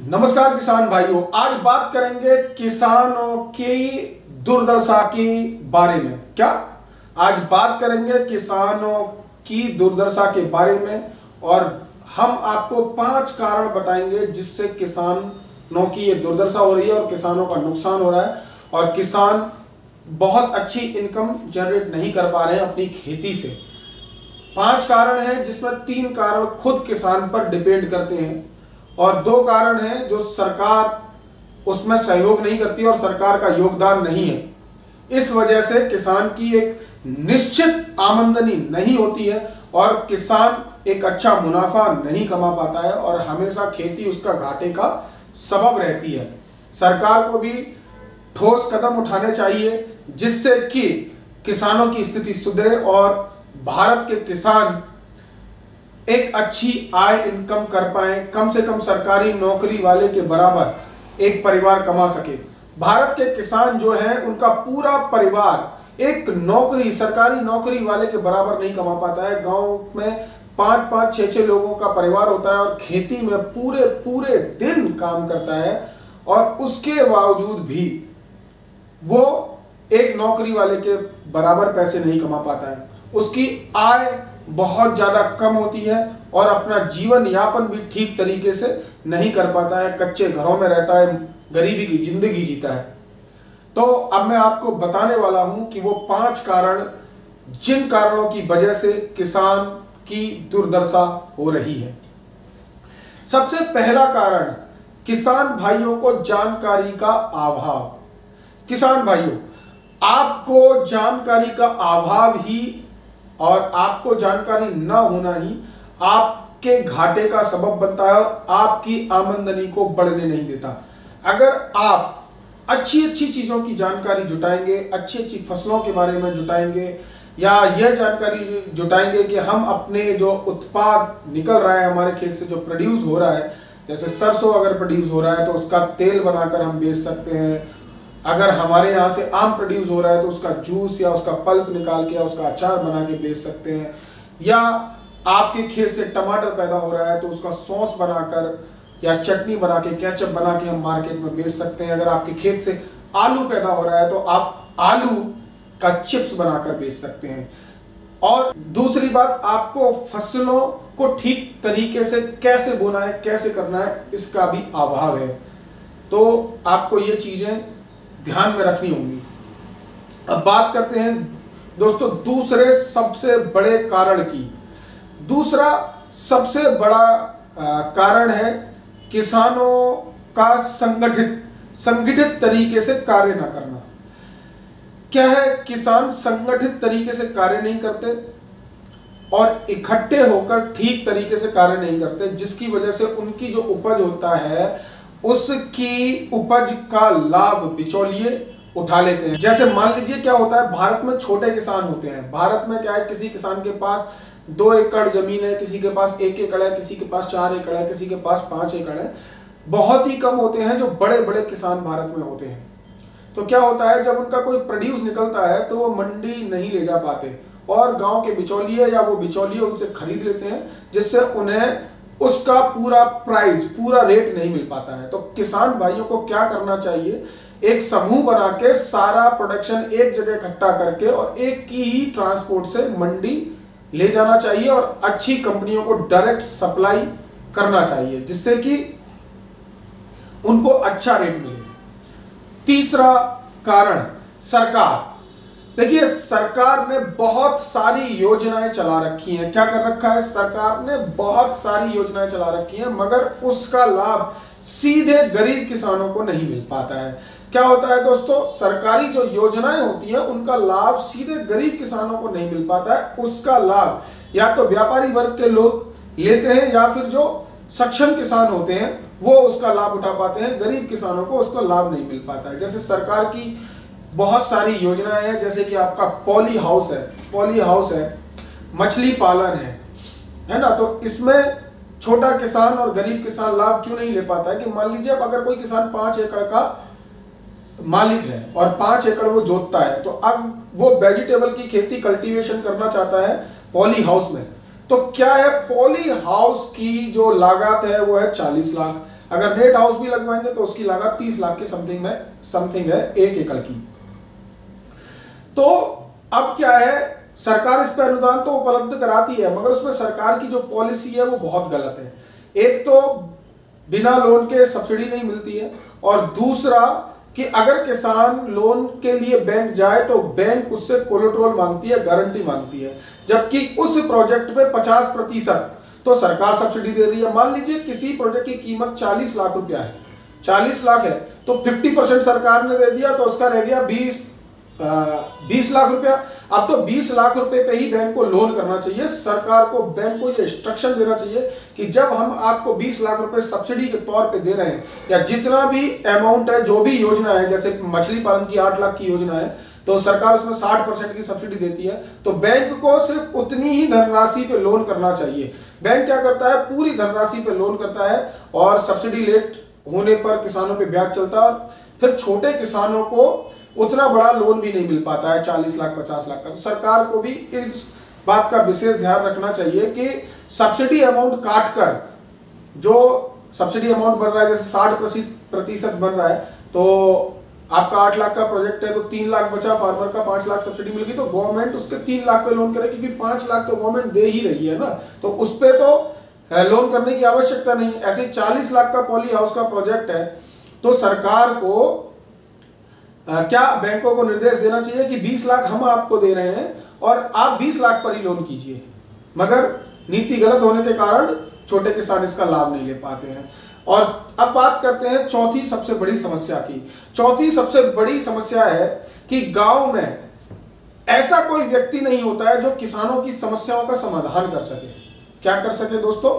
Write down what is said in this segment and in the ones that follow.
नमस्कार किसान भाइयों, आज बात करेंगे किसानों की दुर्दशा के बारे में। क्या आज बात करेंगे किसानों की दुर्दशा के बारे में और हम आपको 5 कारण बताएंगे जिससे किसानों की ये दुर्दशा हो रही है और किसानों का नुकसान हो रहा है और किसान बहुत अच्छी इनकम जनरेट नहीं कर पा रहे हैं अपनी खेती से। 5 कारण हैं जिसमें 3 कारण खुद किसान पर डिपेंड करते हैं और 2 कारण हैं जो सरकार उसमें सहयोग नहीं करती और सरकार का योगदान नहीं है। इस वजह से किसान की एक निश्चित आमदनी नहीं होती है और किसान एक अच्छा मुनाफा नहीं कमा पाता है और हमेशा खेती उसका घाटे का सबब रहती है। सरकार को भी ठोस कदम उठाने चाहिए जिससे कि किसानों की स्थिति सुधरे और भारत के किसान एक अच्छी आय इनकम कर पाए, कम से कम सरकारी नौकरी वाले के बराबर एक परिवार कमा सके। भारत के किसान जो हैं उनका पूरा परिवार एक नौकरी, सरकारी नौकरी वाले के बराबर नहीं कमा पाता है। गांव में 5-5, 6-6 लोगों का परिवार होता है और खेती में पूरे पूरे दिन काम करता है और उसके बावजूद भी वो एक नौकरी वाले के बराबर पैसे नहीं कमा पाता है। उसकी आय बहुत ज़्यादा कम होती है और अपना जीवन यापन भी ठीक तरीके से नहीं कर पाता है, कच्चे घरों में रहता है, गरीबी की जिंदगी जीता है। तो अब मैं आपको बताने वाला हूं कि वो 5 कारण जिन कारणों की वजह से किसान की दुर्दशा हो रही है। सबसे पहला कारण किसान भाइयों को जानकारी का अभाव। किसान भाइयों, आपको जानकारी का अभाव ही और आपको जानकारी न होना ही आपके घाटे का सबब बनता है और आपकी आमदनी को बढ़ने नहीं देता। अगर आप अच्छी अच्छी चीज़ों की जानकारी जुटाएंगे, अच्छी अच्छी फसलों के बारे में जुटाएंगे या यह जानकारी जुटाएंगे कि हम अपने जो उत्पाद निकल रहा है हमारे खेत से, जो प्रोड्यूस हो रहा है, जैसे सरसों अगर प्रोड्यूस हो रहा है तो उसका तेल बनाकर हम बेच सकते हैं। अगर हमारे यहाँ से आम प्रोड्यूस हो रहा है तो उसका जूस या उसका पल्प निकाल के या उसका अचार बना के बेच सकते हैं। या आपके खेत से टमाटर पैदा हो रहा है तो उसका सॉस बनाकर या चटनी बना के, केचप बना के हम मार्केट में बेच सकते हैं। अगर आपके खेत से आलू पैदा हो रहा है तो आप आलू का चिप्स बनाकर बेच सकते हैं। और दूसरी बात, आपको फसलों को ठीक तरीके से कैसे बोना है, कैसे करना है, इसका भी अभाव है। तो आपको ये चीजें ध्यान में रखनी होंगी। अब बात करते हैं दोस्तों दूसरे सबसे बड़े कारण की। दूसरा सबसे बड़ा कारण है किसानों का संगठित तरीके से कार्य ना करना। क्या है, किसान संगठित तरीके से कार्य नहीं करते और इकट्ठे होकर ठीक तरीके से कार्य नहीं करते, जिसकी वजह से उनकी जो उपज होता है उसकी उपज का लाभ बिचौलिए उठा लेते हैं। जैसे मान लीजिए क्या होता है, भारत में छोटे किसान होते हैं। भारत में क्या है, किसी किसान के पास 2 एकड़ जमीन है, किसी के पास 1 एकड़ है, किसी के पास 4 एकड़ है, किसी के पास 5 एकड़ है। बहुत ही कम होते हैं जो बड़े बड़े किसान भारत में होते हैं। तो क्या होता है, जब उनका कोई प्रोड्यूस निकलता है तो वो मंडी नहीं ले जा पाते और गाँव के बिचौलिए या वो बिचौलिए उनसे खरीद लेते हैं, जिससे उन्हें उसका पूरा प्राइस, पूरा रेट नहीं मिल पाता है। तो किसान भाइयों को क्या करना चाहिए, एक समूह बना के सारा प्रोडक्शन एक जगह इकट्ठा करके और एक की ही ट्रांसपोर्ट से मंडी ले जाना चाहिए और अच्छी कंपनियों को डायरेक्ट सप्लाई करना चाहिए जिससे कि उनको अच्छा रेट मिले। तीसरा कारण सरकार। देखिए, सरकार ने बहुत सारी योजनाएं चला रखी हैं। क्या कर रखा है, सरकार ने बहुत सारी योजनाएं चला रखी हैं मगर उसका लाभ सीधे गरीब किसानों को नहीं मिल पाता है। क्या होता है दोस्तों, सरकारी जो योजनाएं होती हैं उनका लाभ सीधे गरीब किसानों को नहीं मिल पाता है। उसका लाभ या तो व्यापारी वर्ग के लोग लेते हैं या फिर जो सक्षम किसान होते हैं वो उसका लाभ उठा पाते हैं। गरीब किसानों को उसका लाभ नहीं मिल पाता है। जैसे सरकार की बहुत सारी योजनाएं हैं, जैसे कि आपका पॉली हाउस है, मछली पालन है ना। तो इसमें छोटा किसान और गरीब किसान लाभ क्यों नहीं ले पाता है कि मान लीजिए अब अगर कोई किसान 5 एकड़ का मालिक है और 5 एकड़ वो जोतता है, तो अब वो वेजिटेबल की खेती, कल्टीवेशन करना चाहता है पॉली हाउस में। तो क्या है, पॉली हाउस की जो लागत है वो है 40 लाख। अगर नेट हाउस भी लगवाएंगे तो उसकी लागत 30 लाख के समथिंग है 1 एकड़ की। तो अब क्या है, सरकार इस पर अनुदान तो उपलब्ध कराती है, मगर उसमें सरकार की जो पॉलिसी है वो बहुत गलत है। एक तो बिना लोन के सब्सिडी नहीं मिलती है, और दूसरा कि अगर किसान लोन के लिए बैंक जाए तो बैंक उससे कोलेटरल मांगती है, गारंटी मांगती है, जबकि उस प्रोजेक्ट पे 50% तो सरकार सब्सिडी दे रही है। मान लीजिए किसी प्रोजेक्ट की कीमत 40 लाख रुपया है, 40 लाख है, तो 50% सरकार ने दे दिया तो उसका रह गया 20 लाख रुपया। अब तो 20 लाख रुपए पे ही बैंक को लोन करना चाहिए। सरकार को, बैंक को ये इंस्ट्रक्शन देना चाहिए कि जब हम आपको 20 लाख रुपए सब्सिडी के तौर पे दे रहे हैं, या जितना भी अमाउंट है, जो भी योजना है, जैसे मछली पालन की 8 लाख की योजना है, तो सरकार उसमें 60% की सब्सिडी देती है, तो बैंक को सिर्फ उतनी ही धनराशि पे लोन करना चाहिए। बैंक क्या करता है, पूरी धनराशि पे लोन करता है, और सब्सिडी लेट होने पर किसानों पे ब्याज चलता है, फिर छोटे किसानों को उतना बड़ा लोन भी नहीं मिल पाता है 40 लाख 50 लाख का। तो सरकार को भी इस बात का विशेष ध्यान रखना चाहिए कि सब्सिडी अमाउंट काट कर, जो सब्सिडी अमाउंट बन रहा है, जैसे 60% बन रहा है, तो आपका 8 लाख का प्रोजेक्ट है तो 3 लाख बचा, फार्मर का 5 लाख सब्सिडी मिल गई, तो गवर्नमेंट उसके 3 लाख पे लोन करे, क्योंकि 5 लाख तो गवर्नमेंट दे ही रही है ना, तो उस पर तो लोन करने की आवश्यकता नहीं है। ऐसे 40 लाख का पॉली हाउस का प्रोजेक्ट है, तो सरकार को क्या बैंकों को निर्देश देना चाहिए कि 20 लाख हम आपको दे रहे हैं और आप 20 लाख पर ही लोन कीजिए, मगर नीति गलत होने के कारण छोटे किसान इसका लाभ नहीं ले पाते हैं। और अब बात करते हैं चौथी सबसे बड़ी समस्या की। चौथी सबसे बड़ी समस्या है कि गांव में ऐसा कोई व्यक्ति नहीं होता है जो किसानों की समस्याओं का समाधान कर सके। क्या कर सके दोस्तों?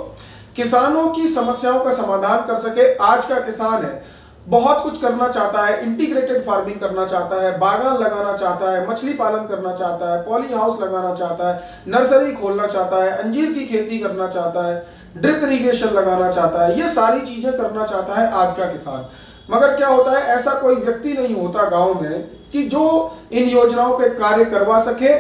किसानों की समस्याओं का समाधान कर सके। आज का किसान है, बहुत कुछ करना चाहता है, इंटीग्रेटेड फार्मिंग करना चाहता है, बागान लगाना चाहता है, मछली पालन करना चाहता है, पॉली हाउस लगाना चाहता है, नर्सरी खोलना चाहता है, अंजीर की खेती करना चाहता है, ड्रिप इरिगेशन लगाना चाहता है, ये सारी चीजें करना चाहता है आज का किसान। मगर क्या होता है, ऐसा कोई व्यक्ति नहीं होता गांव में कि जो इन योजनाओं पे कार्य करवा सके,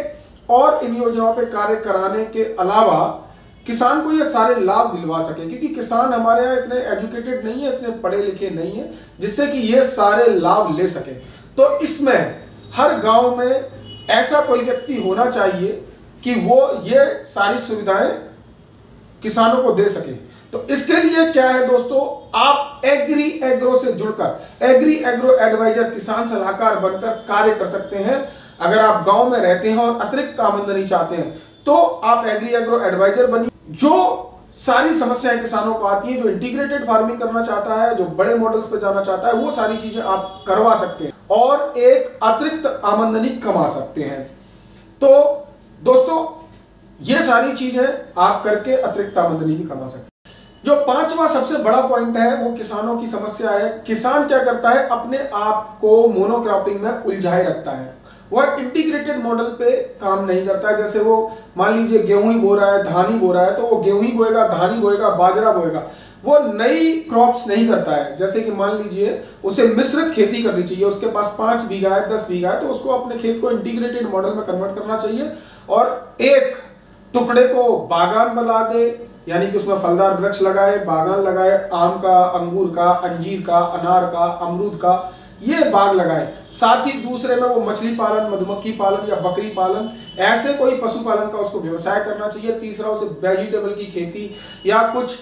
और इन योजनाओं पे कार्य कराने के अलावा किसान को ये सारे लाभ दिलवा सके, क्योंकि किसान हमारे यहाँ इतने एजुकेटेड नहीं है, इतने पढ़े लिखे नहीं है, जिससे कि ये सारे लाभ ले सके। तो इसमें हर गांव में ऐसा कोई व्यक्ति होना चाहिए कि वो ये सारी सुविधाएं किसानों को दे सके। तो इसके लिए क्या है दोस्तों, आप एग्री एग्रो से जुड़कर एग्री एग्रो एडवाइजर, किसान सलाहकार बनकर कार्य कर सकते हैं। अगर आप गांव में रहते हैं और अतिरिक्त आमदनी चाहते हैं तो आप एग्री एग्रो एडवाइजर बनिए। जो सारी समस्याएं किसानों को आती हैं, जो इंटीग्रेटेड फार्मिंग करना चाहता है, जो बड़े मॉडल्स पे जाना चाहता है, वो सारी चीजें आप करवा सकते हैं और एक अतिरिक्त आमदनी कमा सकते हैं। तो दोस्तों ये सारी चीजें आप करके अतिरिक्त आमदनी भी कमा सकते हैं। जो पांचवा सबसे बड़ा पॉइंट है वो किसानों की समस्या है। किसान क्या करता है, अपने आप को मोनोक्रॉपिंग में उलझाए रखता है, वह इंटीग्रेटेड मॉडल पे काम नहीं करता है। जैसे वो मान लीजिए गेहूं ही बो रहा है, धान ही बो रहा है, तो वो गेहूं ही बोएगा, धान ही बोएगा, बाजरा बोएगा, वो नई क्रॉप्स नहीं करता है। जैसे कि मान लीजिए उसे मिश्रित खेती करनी चाहिए, उसके पास 5 बीघा है, 10 बीघा है, तो उसको अपने खेत को इंटीग्रेटेड मॉडल में कन्वर्ट करना चाहिए और एक टुकड़े को बागान बना दे, यानी कि उसमें फलदार वृक्ष लगाए, बागान लगाए, आम का, अंगूर का, अंजीर का, अनार का, अमरूद का, ये बाग लगाए। साथ ही दूसरे में वो मछली पालन, मधुमक्खी पालन या बकरी पालन, ऐसे कोई पशुपालन का उसको व्यवसाय करना चाहिए। तीसरा उसे वेजिटेबल की खेती या कुछ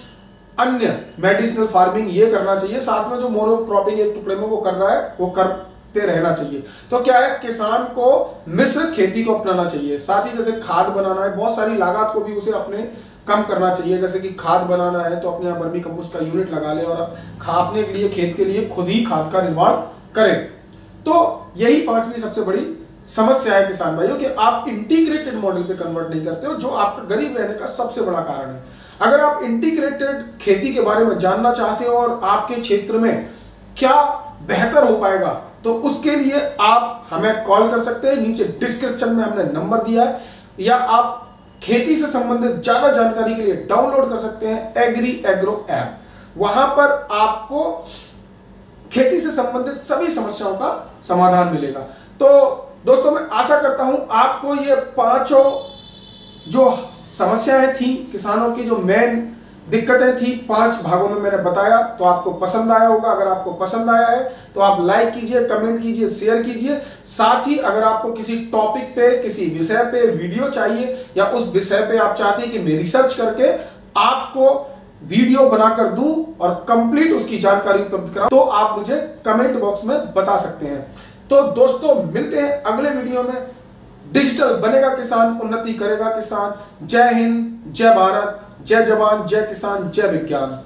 अन्य मेडिसिनल फार्मिंग ये करना चाहिए। साथ में जो मोनोक्रॉपिंग एक टुकड़े में वो कर रहा है वो करते रहना चाहिए। तो क्या है, किसान को मिश्रित खेती को अपनाना चाहिए। साथ ही जैसे खाद बनाना है, बहुत सारी लागत को भी उसे अपने कम करना चाहिए। जैसे कि खाद बनाना है तो अपने यहाँ वर्मी कंपोस्ट का यूनिट लगा ले और अपने के लिए, खेत के लिए खुद ही खाद का निर्माण करें। तो यही पांचवी सबसे बड़ी समस्या है किसान भाइयों कि आप इंटीग्रेटेड मॉडल पे कन्वर्ट नहीं करते हो, जो आपका गरीब रहने का सबसे बड़ा कारण है। अगर आप इंटीग्रेटेड खेती के बारे में जानना चाहते हो और आपके क्षेत्र में क्या बेहतर हो पाएगा, तो उसके लिए आप हमें कॉल कर सकते हैं। नीचे डिस्क्रिप्शन में हमने नंबर दिया है, या आप खेती से संबंधित ज्यादा जानकारी के लिए डाउनलोड कर सकते हैं एग्री एग्रो ऐप। वहां पर आपको खेती से संबंधित सभी समस्याओं का समाधान मिलेगा। तो दोस्तों मैं आशा करता हूं आपको ये पांचों जो समस्याएं थी किसानों की, जो मेन दिक्कतें थी 5 भागों में मैंने बताया, तो आपको पसंद आया होगा। अगर आपको पसंद आया है तो आप लाइक कीजिए, कमेंट कीजिए, शेयर कीजिए। साथ ही अगर आपको किसी टॉपिक पे, किसी विषय पे वीडियो चाहिए या उस विषय पे आप चाहते हैं कि मैं रिसर्च करके आपको वीडियो बनाकर दूं और कंप्लीट उसकी जानकारी उपलब्ध कराऊं, तो आप मुझे कमेंट बॉक्स में बता सकते हैं। तो दोस्तों मिलते हैं अगले वीडियो में। डिजिटल बनेगा किसान, उन्नति करेगा किसान। जय हिंद, जय भारत, जय जवान, जय किसान, जय विज्ञान।